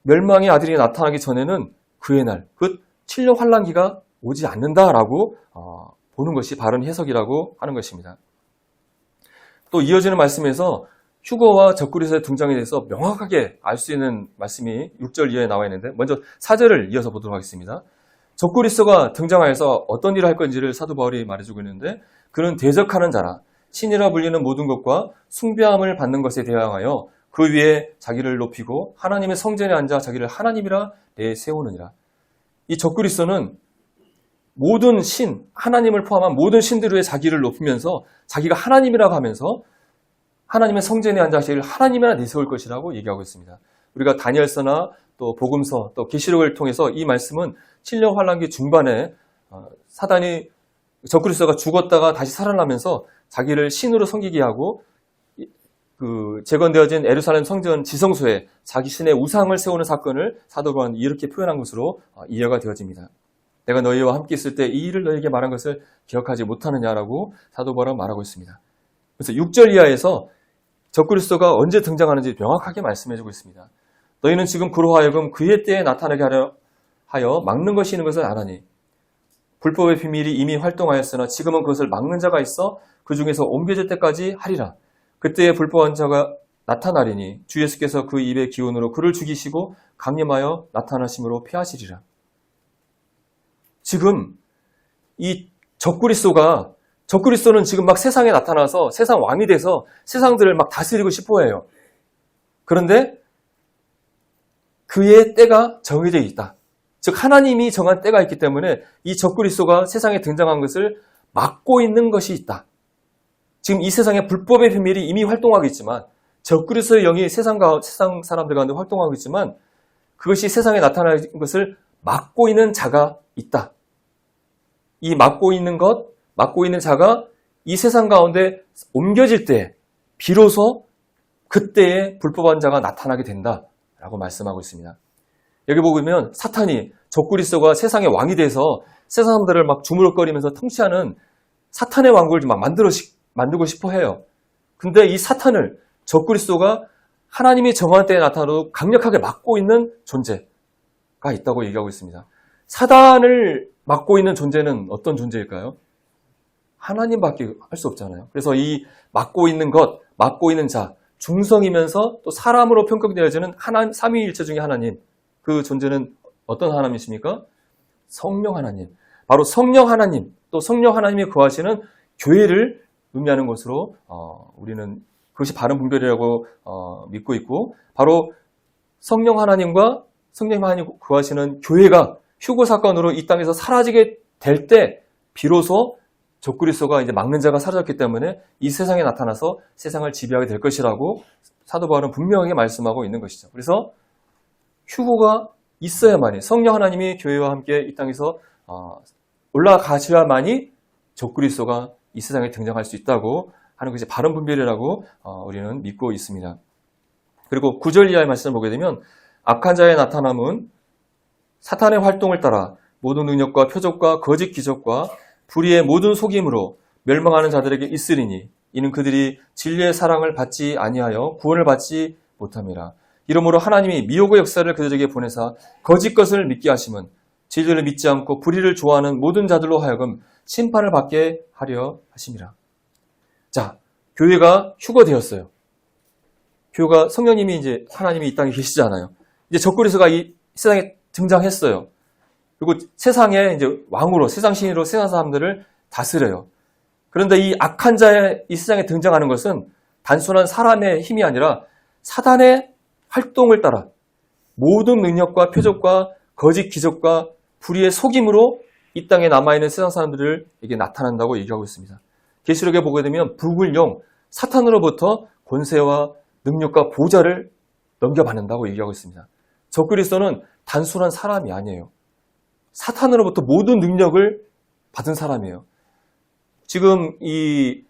멸망의 아들이 나타나기 전에는 그의 날, 그 칠려 환란기가 오지 않는다라고 보는 것이 바른 해석이라고 하는 것입니다. 또 이어지는 말씀에서 휴거와 적그리스도의 등장에 대해서 명확하게 알 수 있는 말씀이 6절 이하에 나와 있는데, 먼저 4절을 이어서 보도록 하겠습니다. 적그리스도가 등장하여서 어떤 일을 할 건지를 사도 바울이 말해주고 있는데, 그는 대적하는 자라 신이라 불리는 모든 것과 숭배함을 받는 것에 대항하여 그 위에 자기를 높이고 하나님의 성전에 앉아 자기를 하나님이라 내세우느니라. 이 적그리스도는 모든 신, 하나님을 포함한 모든 신들 위에 자기를 높이면서 자기가 하나님이라고 하면서 하나님의 성전에 앉아 자기를 하나님이라 내세울 것이라고 얘기하고 있습니다. 우리가 다니엘서나 또 복음서 또 계시록을 통해서 이 말씀은 7년 환란기 중반에 사단이 적그리스도가 죽었다가 다시 살아나면서 자기를 신으로 섬기게 하고 그 재건되어진 예루살렘 성전 지성소에 자기 신의 우상을 세우는 사건을 사도 바울은 이렇게 표현한 것으로 이해가 되어집니다. 내가 너희와 함께 있을 때 이 일을 너희에게 말한 것을 기억하지 못하느냐라고 사도 바울은 말하고 있습니다. 그래서 6절 이하에서 적그리스도가 언제 등장하는지 명확하게 말씀해주고 있습니다. 너희는 지금 그로 하여금 그의 때에 나타나게 하여 막는 것이 있는 것을 아나니 불법의 비밀이 이미 활동하였으나 지금은 그것을 막는 자가 있어 그 중에서 옮겨질 때까지 하리라. 그때에 불법한 자가 나타나리니 주 예수께서 그 입의 기운으로 그를 죽이시고 강림하여 나타나심으로 피하시리라. 지금 이 적그리스도는 지금 막 세상에 나타나서 세상 왕이 돼서 세상들을 막 다스리고 싶어 해요. 그런데 그의 때가 정해져 있다. 즉 하나님이 정한 때가 있기 때문에 이 적그리스도가 세상에 등장한 것을 막고 있는 것이 있다. 지금 이 세상에 불법의 비밀이 이미 활동하고 있지만 적그리스도의 영이 세상 사람들 가운데 활동하고 있지만 그것이 세상에 나타나는 것을 막고 있는 자가 있다. 이 막고 있는 자가 이 세상 가운데 옮겨질 때 비로소 그때에 불법한 자가 나타나게 된다라고 말씀하고 있습니다. 여기 보면 사탄이 적그리스도가 세상의 왕이 돼서 세상 사람들을 막 주무럭거리면서 통치하는 사탄의 왕국을 막 만들고 싶어 해요. 근데 이 사탄을 적그리스도가 하나님이 정한 때에 나타나도 강력하게 막고 있는 존재가 있다고 얘기하고 있습니다. 사단을 막고 있는 존재는 어떤 존재일까요? 하나님밖에 할 수 없잖아요. 그래서 이 막고 있는 것, 막고 있는 자, 중성이면서 또 사람으로 평가되어지는 삼위일체 중에 하나님, 그 존재는 어떤 하나님이십니까? 성령 하나님. 바로 성령 하나님, 또 성령 하나님이 거하시는 교회를 의미하는 것으로 우리는 그것이 바른 분별이라고 믿고 있고, 바로 성령 하나님과 성령 하나님 거하시는 교회가 휴거 사건으로 이 땅에서 사라지게 될 때 비로소 적그리스도가 이제 막는 자가 사라졌기 때문에 이 세상에 나타나서 세상을 지배하게 될 것이라고 사도 바울은 분명하게 말씀하고 있는 것이죠. 그래서 휴거가 있어야만이 성령 하나님이 교회와 함께 이 땅에서 올라가셔야만이 적그리스도가 이 세상에 등장할 수 있다고 하는 것이 바른 분별이라고 우리는 믿고 있습니다. 그리고 9절 이하의 말씀을 보게 되면 악한 자의 나타남은 사탄의 활동을 따라 모든 능력과 표적과 거짓 기적과 불의의 모든 속임으로 멸망하는 자들에게 있으리니 이는 그들이 진리의 사랑을 받지 아니하여 구원을 받지 못함이라. 이러므로 하나님이 미혹의 역사를 그들에게 보내사 거짓 것을 믿게 하심은 진리를 믿지 않고 불의를 좋아하는 모든 자들로 하여금 심판을 받게 하려 하심이라. 자, 교회가 휴거되었어요. 교회가 성령님이 이제 하나님이 이 땅에 계시잖아요. 이제 적그리스도가 이 세상에 등장했어요. 그리고 세상의 이제 왕으로, 세상 신으로 세상 사람들을 다스려요. 그런데 이 악한 자의 이 세상에 등장하는 것은 단순한 사람의 힘이 아니라 사단의 활동을 따라 모든 능력과 표적과 거짓 기적과 불의의 속임으로 이 땅에 남아있는 세상 사람들에게 나타난다고 얘기하고 있습니다. 계시록에 보게 되면 북을 용, 사탄으로부터 권세와 능력과 보좌를 넘겨받는다고 얘기하고 있습니다. 적그리스도는 단순한 사람이 아니에요. 사탄으로부터 모든 능력을 받은 사람이에요. 지금 이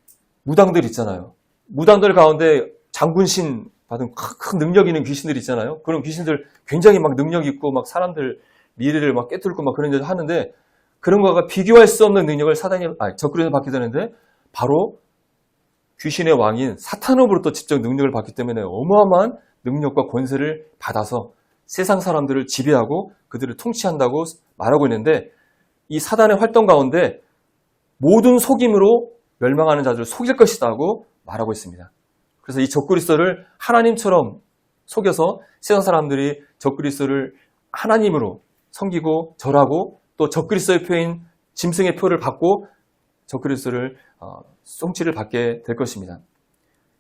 무당들 있잖아요. 무당들 가운데 장군신 받은 큰 능력 있는 귀신들 있잖아요. 그런 귀신들 굉장히 막 능력 있고 막 사람들 미래를 막 깨뚫고 막 그런 일을 하는데 그런 거가 비교할 수 없는 능력을 적그리스도가 받게 되는데 바로 귀신의 왕인 사탄으로부터 직접 능력을 받기 때문에 어마어마한 능력과 권세를 받아서 세상 사람들을 지배하고 그들을 통치한다고 말하고 있는데 이 사단의 활동 가운데 모든 속임으로 멸망하는 자들을 속일 것이다고 말하고 있습니다. 그래서 이 적그리스도를 하나님처럼 속여서 세상 사람들이 적그리스도를 하나님으로 섬기고 절하고 또 적그리스도의 표인 짐승의 표를 받고 적그리스도를 송치를 받게 될 것입니다.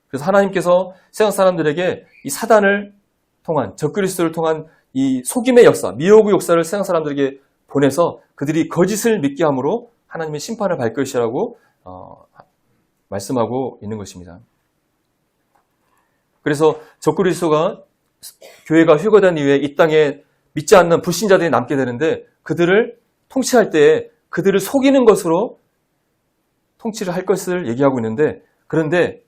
그래서 하나님께서 세상 사람들에게 이 사단을 통한 적그리스도를 통한 이 속임의 역사, 미혹의 역사를 세상 사람들에게 보내서 그들이 거짓을 믿게 함으로 하나님의 심판을 받을 것이라고 말씀하고 있는 것입니다. 그래서 적그리스도가 교회가 휴거된 이후에 이 땅에 믿지 않는 불신자들이 남게 되는데 그들을 통치할 때에 그들을 속이는 것으로 통치를 할 것을 얘기하고 있는데 그런데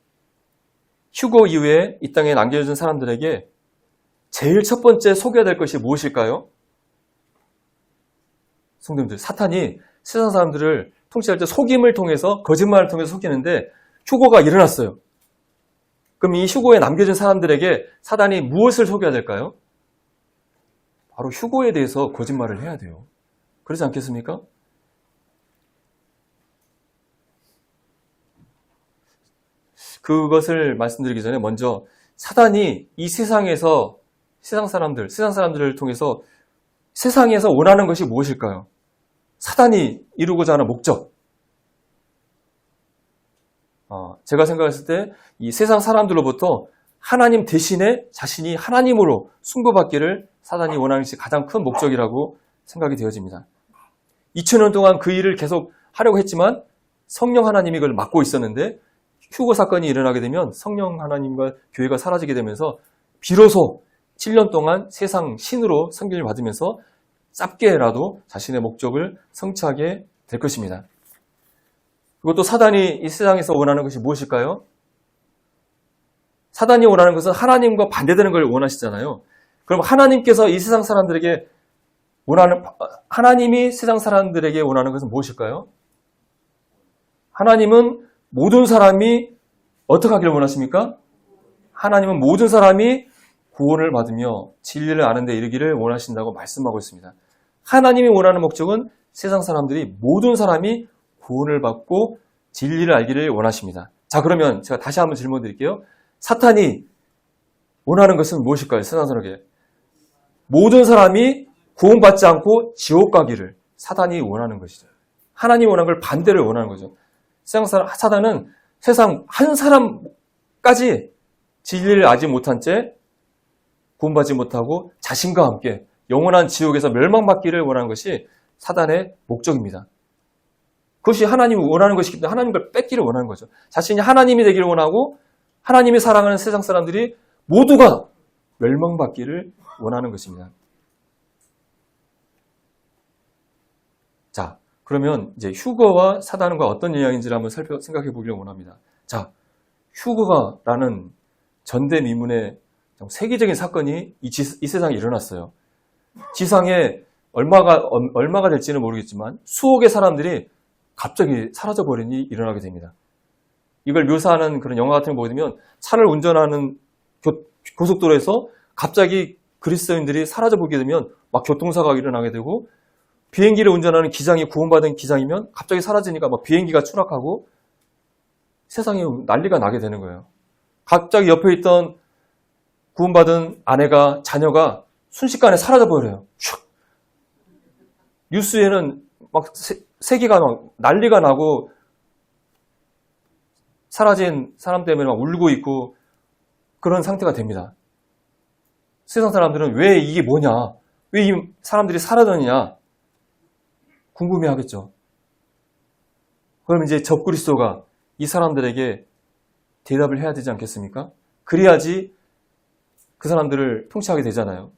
휴거 이후에 이 땅에 남겨진 사람들에게 제일 첫 번째 속여야 될 것이 무엇일까요? 성도님들, 사탄이 세상 사람들을 통치할 때 속임을 통해서 거짓말을 통해서 속이는데 휴거가 일어났어요. 그럼 이 휴거에 남겨진 사람들에게 사단이 무엇을 속여야 될까요? 바로 휴거에 대해서 거짓말을 해야 돼요. 그렇지 않겠습니까? 그것을 말씀드리기 전에 먼저 사단이 이 세상에서 세상 사람들을 통해서 세상에서 원하는 것이 무엇일까요? 사단이 이루고자 하는 목적. 제가 생각했을 때 이 세상 사람들로부터 하나님 대신에 자신이 하나님으로 승부받기를 사단이 원하는 것이 가장 큰 목적이라고 생각이 되어집니다. 2000년 동안 그 일을 계속 하려고 했지만 성령 하나님이 그걸 막고 있었는데 휴거 사건이 일어나게 되면 성령 하나님과 교회가 사라지게 되면서 비로소 7년 동안 세상 신으로 섬김을 받으면서 짧게라도 자신의 목적을 성취하게 될 것입니다. 그것도 사단이 이 세상에서 원하는 것이 무엇일까요? 사단이 원하는 것은 하나님과 반대되는 걸 원하시잖아요. 그럼 하나님께서 이 세상 사람들에게 하나님이 세상 사람들에게 원하는 것은 무엇일까요? 하나님은 모든 사람이 어떻게 하기를 원하십니까? 하나님은 모든 사람이 구원을 받으며 진리를 아는 데 이르기를 원하신다고 말씀하고 있습니다. 하나님이 원하는 목적은 세상 사람들이 모든 사람이 구원을 받고 진리를 알기를 원하십니다. 자, 그러면 제가 다시 한번 질문 드릴게요. 사탄이 원하는 것은 무엇일까요? 세상 사람에게. 모든 사람이 구원받지 않고 지옥 가기를 사단이 원하는 것이죠. 하나님이 원하는 걸 반대를 원하는 거죠. 사단은 세상 한 사람까지 진리를 알지 못한 채 구원받지 못하고 자신과 함께 영원한 지옥에서 멸망받기를 원하는 것이 사단의 목적입니다. 그것이 하나님이 원하는 것이기 때문에 하나님 걸 뺏기를 원하는 거죠. 자신이 하나님이 되기를 원하고 하나님이 사랑하는 세상 사람들이 모두가 멸망받기를 원하는 것입니다. 자, 그러면 이제 휴거와 사단과 어떤 영향인지를 한번 생각해 보기를 원합니다. 자, 휴거라는 전대미문의 세계적인 사건이 이 세상에 일어났어요. 지상에 얼마가 될지는 모르겠지만 수억의 사람들이 갑자기 사라져버린 일이 일어나게 됩니다. 이걸 묘사하는 그런 영화 같은 거 보면 차를 운전하는 고속도로에서 갑자기 그리스도인들이 사라져보게 되면 막 교통사고가 일어나게 되고 비행기를 운전하는 기장이 구원받은 기장이면 갑자기 사라지니까 막 비행기가 추락하고 세상에 난리가 나게 되는 거예요. 갑자기 옆에 있던 구원받은 아내가 자녀가 순식간에 사라져버려요. 슉. 뉴스에는 막 세계가 막 난리가 나고 사라진 사람 때문에 막 울고 있고 그런 상태가 됩니다. 세상 사람들은 왜 이게 뭐냐? 왜 이 사람들이 사라졌느냐? 궁금해하겠죠. 그럼 이제 적그리스도가 이 사람들에게 대답을 해야 되지 않겠습니까? 그래야지 그 사람들을 통치하게 되잖아요.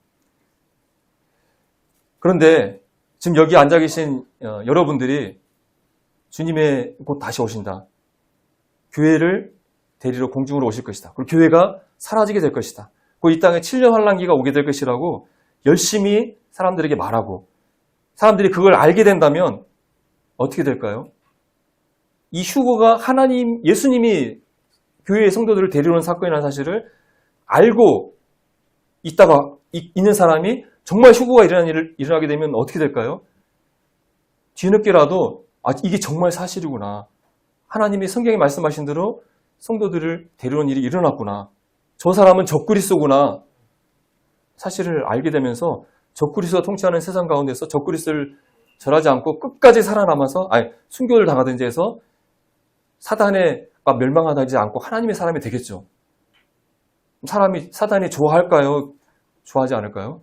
그런데 지금 여기 앉아 계신 여러분들이 주님의 곧 다시 오신다. 교회를 데리러 공중으로 오실 것이다. 그리고 교회가 사라지게 될 것이다. 그리고 이 땅에 7년 환란기가 오게 될 것이라고 열심히 사람들에게 말하고 사람들이 그걸 알게 된다면 어떻게 될까요? 이 휴거가 예수님이 교회의 성도들을 데리러 온 사건이라는 사실을 알고 있는 사람이 정말 휴거가 일어나게 되면 어떻게 될까요? 뒤늦게라도 이게 정말 사실이구나. 하나님이 성경에 말씀하신 대로 성도들을 데려온 일이 일어났구나. 저 사람은 적그리스도구나. 사실을 알게 되면서 적그리스도가 통치하는 세상 가운데서 적그리스도를 절하지 않고 끝까지 살아남아서 순교를 당하든지 해서 사단에가 멸망하지 않고 하나님의 사람이 되겠죠. 사단이 좋아할까요? 좋아하지 않을까요?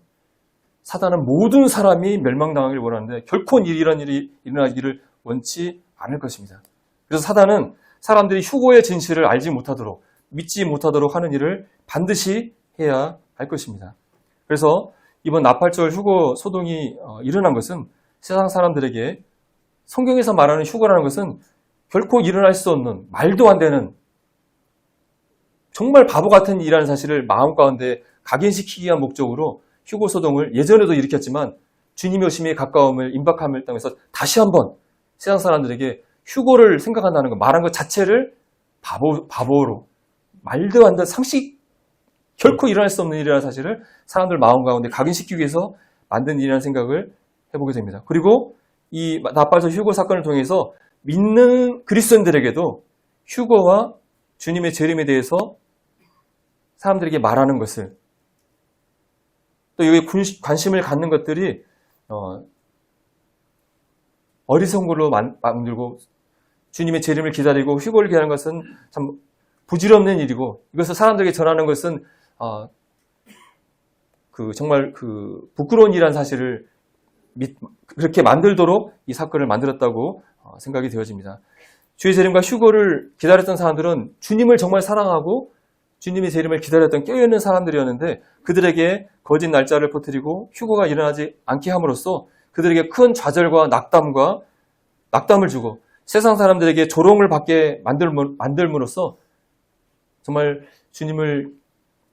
사단은 모든 사람이 멸망당하기를 원하는데 결코 이런 일이 일어나기를 원치 않을 것입니다. 그래서 사단은 사람들이 휴거의 진실을 알지 못하도록, 믿지 못하도록 하는 일을 반드시 해야 할 것입니다. 그래서 이번 나팔절 휴거 소동이 일어난 것은 세상 사람들에게 성경에서 말하는 휴거라는 것은 결코 일어날 수 없는, 말도 안 되는, 정말 바보 같은 일이라는 사실을 마음 가운데 각인시키기 위한 목적으로 휴거 소동을 예전에도 일으켰지만 주님의 오심이 가까움을 임박함을 통해서 다시 한번 세상 사람들에게 휴거를 생각한다는 것, 말한 것 자체를 바보로, 말도 안 되는 상식, 결코 일어날 수 없는 일이라는 사실을 사람들 마음 가운데 각인시키기 위해서 만든 일이라는 생각을 해보게 됩니다. 그리고 이 나팔절 휴거 사건을 통해서 믿는 그리스도인들에게도 휴거와 주님의 재림에 대해서 사람들에게 말하는 것을, 또 여기에 관심을 갖는 것들이 어리석은 걸로 만들고 주님의 재림을 기다리고 휴거를 기다리는 것은 참 부질없는 일이고, 이것을 사람들에게 전하는 것은 정말 부끄러운 일이라는 사실을 그렇게 만들도록 이 사건을 만들었다고 생각이 되어집니다. 주의 재림과 휴거를 기다렸던 사람들은 주님을 정말 사랑하고 주님의 재림을 기다렸던 깨어있는 사람들이었는데, 그들에게 거짓 날짜를 퍼뜨리고 휴거가 일어나지 않게 함으로써 그들에게 큰 좌절과 낙담을 주고 세상 사람들에게 조롱을 받게 만들므로써 정말 주님을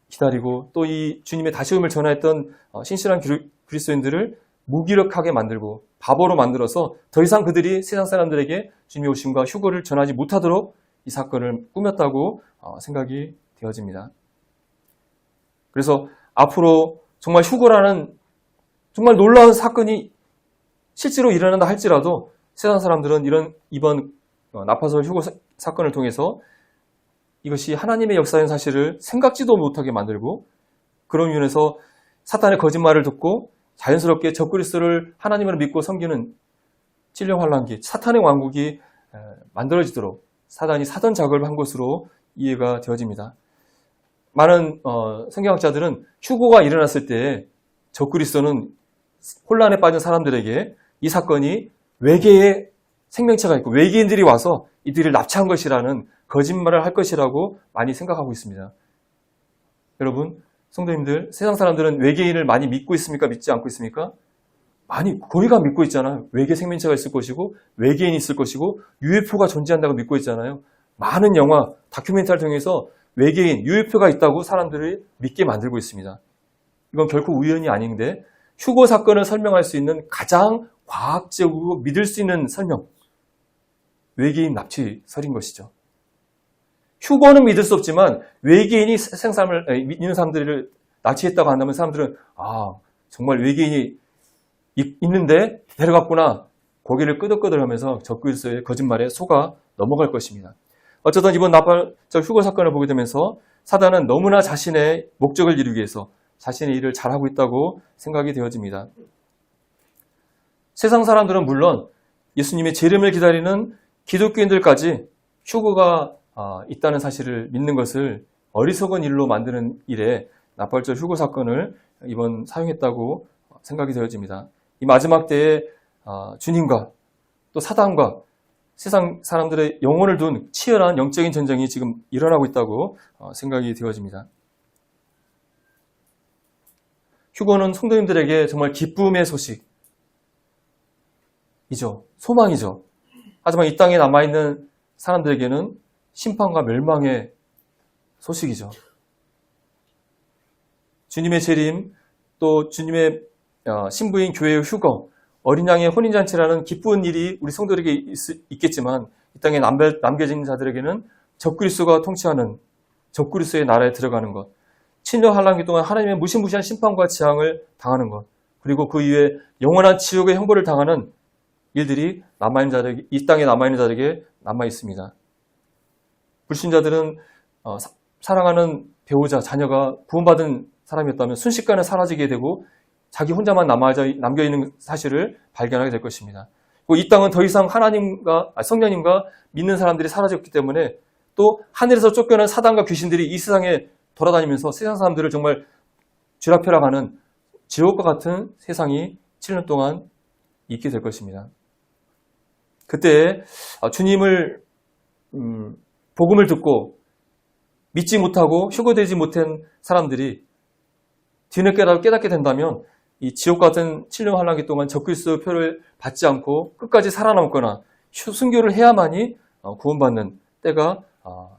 기다리고 또 이 주님의 다시 오심을 전하였던 신실한 그리스도인들을 무기력하게 만들고 바보로 만들어서 더 이상 그들이 세상 사람들에게 주님의 오심과 휴거를 전하지 못하도록 이 사건을 꾸몄다고 생각이 되어집니다. 그래서 앞으로 정말 휴거라는 정말 놀라운 사건이 실제로 일어난다 할지라도 세상 사람들은 이번 나팔절 휴거 사건을 통해서 이것이 하나님의 역사인 사실을 생각지도 못하게 만들고, 그런 면에서 사탄의 거짓말을 듣고 자연스럽게 적그리스도를 하나님으로 믿고 섬기는 찔령 환란기, 사탄의 왕국이 만들어지도록 사단이 사던 작업을 한 것으로 이해가 되어집니다. 많은 성경학자들은 휴거가 일어났을 때 적그리스도는 혼란에 빠진 사람들에게 이 사건이 외계의 생명체가 있고 외계인들이 와서 이들을 납치한 것이라는 거짓말을 할 것이라고 많이 생각하고 있습니다. 여러분, 성도님들, 세상 사람들은 외계인을 많이 믿고 있습니까? 믿지 않고 있습니까? 많이, 거의가 믿고 있잖아요. 외계 생명체가 있을 것이고 외계인이 있을 것이고 UFO가 존재한다고 믿고 있잖아요. 많은 영화, 다큐멘터리를 통해서 외계인, UFO가 있다고 사람들을 믿게 만들고 있습니다. 이건 결코 우연이 아닌데 휴거 사건을 설명할 수 있는 가장 과학적으로 믿을 수 있는 설명, 외계인 납치설인 것이죠. 휴거는 믿을 수 없지만 외계인이 세상 사람을 믿는 사람들을 납치했다고 한다면 사람들은 정말 외계인이 있는데 데려갔구나, 고개를 끄덕끄덕하면서 적그리스도의 거짓말에 속아 넘어갈 것입니다. 어쨌든 이번 나팔절 휴거 사건을 보게 되면서 사단은 너무나 자신의 목적을 이루기 위해서 자신의 일을 잘하고 있다고 생각이 되어집니다. 세상 사람들은 물론 예수님의 재림을 기다리는 기독교인들까지 휴거가 있다는 사실을 믿는 것을 어리석은 일로 만드는 일에 나팔절 휴거 사건을 이번 사용했다고 생각이 되어집니다. 이 마지막 때에 주님과 또 사단과 세상 사람들의 영혼을 둔 치열한 영적인 전쟁이 지금 일어나고 있다고 생각이 되어집니다. 휴거는 성도님들에게 정말 기쁨의 소식이죠. 소망이죠. 하지만 이 땅에 남아있는 사람들에게는 심판과 멸망의 소식이죠. 주님의 재림, 또 주님의 신부인 교회의 휴거, 어린 양의 혼인잔치라는 기쁜 일이 우리 성도들에게 있겠지만 이 땅에 남겨진 자들에게는 적그리스도가 통치하는 적그리스도의 나라에 들어가는 것, 친년 환란기 동안 하나님의 무시무시한 심판과 재앙을 당하는 것, 그리고 그 이후에 영원한 지옥의 형벌을 당하는 일들이 이 땅에 남아있는 자들에게 남아있습니다. 불신자들은 사랑하는 배우자, 자녀가 구원받은 사람이었다면 순식간에 사라지게 되고 자기 혼자만 남겨있는 사실을 발견하게 될 것입니다. 그리고 이 땅은 더 이상 성령님과 믿는 사람들이 사라졌기 때문에 또 하늘에서 쫓겨난 사단과 귀신들이 이 세상에 돌아다니면서 세상 사람들을 정말 쥐락펴락하는 지옥과 같은 세상이 7년 동안 있게 될 것입니다. 그때 주님을 복음을 듣고 믿지 못하고 휴거되지 못한 사람들이 뒤늦게라도 깨닫게 된다면 이 지옥 같은 7년 환란기 동안 적그리스도 표를 받지 않고 끝까지 살아남거나 순교를 해야만이 구원받는 때가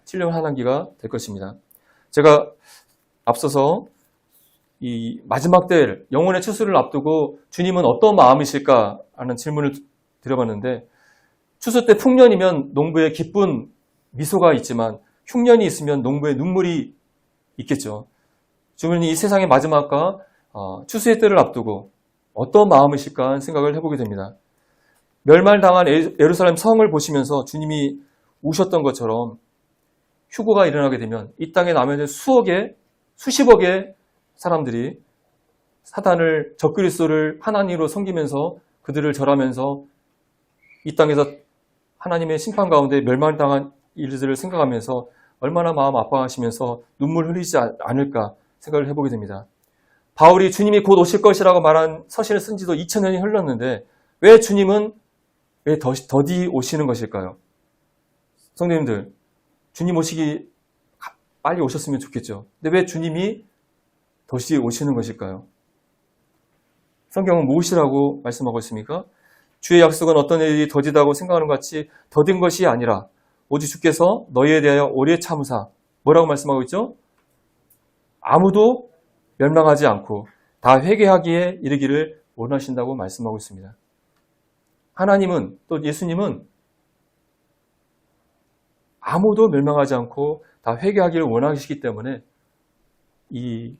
7년 환란기가 될 것입니다. 제가 앞서서 이 마지막 때 영혼의 추수를 앞두고 주님은 어떤 마음이실까 하는 질문을 드려봤는데, 추수 때 풍년이면 농부의 기쁜 미소가 있지만 흉년이 있으면 농부의 눈물이 있겠죠. 주님이 이 세상의 마지막과 추수의 때를 앞두고 어떤 마음이실까 하는 생각을 해보게 됩니다. 멸망당한 예루살렘 성을 보시면서 주님이 우셨던 것처럼 휴거가 일어나게 되면 이 땅에 남아있는 수십억의 사람들이 사단을, 적그리스도를 하나님으로 섬기면서 그들을 절하면서 이 땅에서 하나님의 심판 가운데 멸망당한 일들을 생각하면서 얼마나 마음 아파하시면서 눈물 흘리지 않을까 생각을 해보게 됩니다. 바울이 주님이 곧 오실 것이라고 말한 서신을 쓴 지도 2000년이 흘렀는데 왜 주님은 왜 더디 오시는 것일까요? 성도님들, 주님 오시기 빨리 오셨으면 좋겠죠. 근데 왜 주님이 더디 오시는 것일까요? 성경은 무엇이라고 말씀하고 있습니까? 주의 약속은 어떤 일이 더디다고 생각하는 것 같이 더딘 것이 아니라 오직 주께서 너희에 대하여 오래 참으사 뭐라고 말씀하고 있죠? 아무도 멸망하지 않고 다 회개하기에 이르기를 원하신다고 말씀하고 있습니다. 하나님은, 또 예수님은 아무도 멸망하지 않고 다 회개하기를 원하시기 때문에 이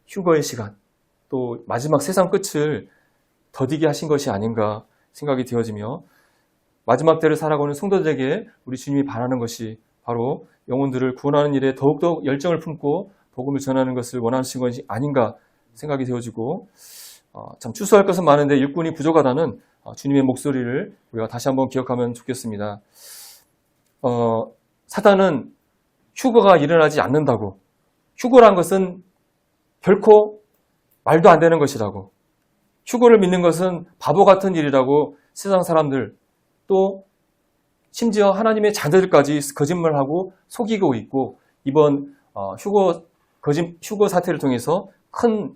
휴거의 시간, 또 마지막 세상 끝을 더디게 하신 것이 아닌가 생각이 되어지며, 마지막 때를 살아가는 성도들에게 우리 주님이 바라는 것이 바로 영혼들을 구원하는 일에 더욱더 열정을 품고 복음을 전하는 것을 원하시는 것이 아닌가 생각이 되어지고, 참 추수할 것은 많은데 일꾼이 부족하다는 주님의 목소리를 우리가 다시 한번 기억하면 좋겠습니다. 사단은 휴거가 일어나지 않는다고, 휴거란 것은 결코 말도 안 되는 것이라고, 휴거를 믿는 것은 바보 같은 일이라고 세상 사람들, 또 심지어 하나님의 자녀들까지 거짓말하고 속이고 있고, 이번 휴거 사태를 통해서 큰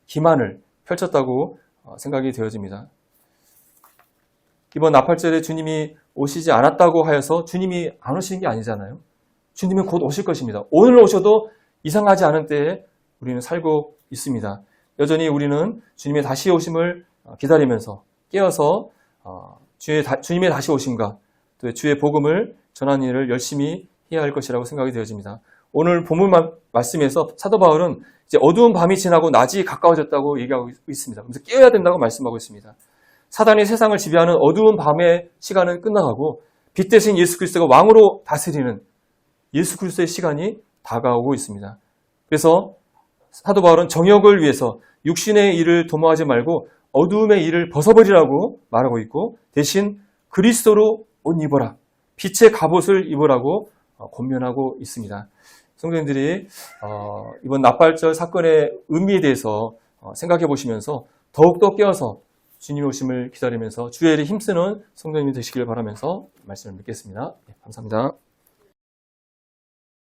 기만을 펼쳤다고 생각이 되어집니다. 이번 나팔절에 주님이 오시지 않았다고 하여서 주님이 안 오시는 게 아니잖아요. 주님은 곧 오실 것입니다. 오늘 오셔도 이상하지 않은 때에 우리는 살고 있습니다. 여전히 우리는 주님의 다시 오심을 기다리면서 깨어서 주님의 다시 오심과 또 주의 복음을 전하는 일을 열심히 해야 할 것이라고 생각이 되어집니다. 오늘 본문 말씀에서 사도 바울은 이제 어두운 밤이 지나고 낮이 가까워졌다고 얘기하고 있습니다. 그래서 깨어야 된다고 말씀하고 있습니다. 사단이 세상을 지배하는 어두운 밤의 시간은 끝나가고 빛 대신 예수 그리스도가 왕으로 다스리는 예수 그리스도의 시간이 다가오고 있습니다. 그래서 사도 바울은 정욕을 위해서 육신의 일을 도모하지 말고 어두움의 일을 벗어버리라고 말하고 있고, 대신 그리스도로 옷 입어라, 빛의 갑옷을 입으라고 권면하고 있습니다. 성도님들이 이번 나팔절 사건의 의미에 대해서 생각해 보시면서 더욱더 깨어서 주님의 오심을 기다리면서 주의 일에 힘쓰는 성도님이 되시길 바라면서 말씀을 맺겠습니다. 감사합니다.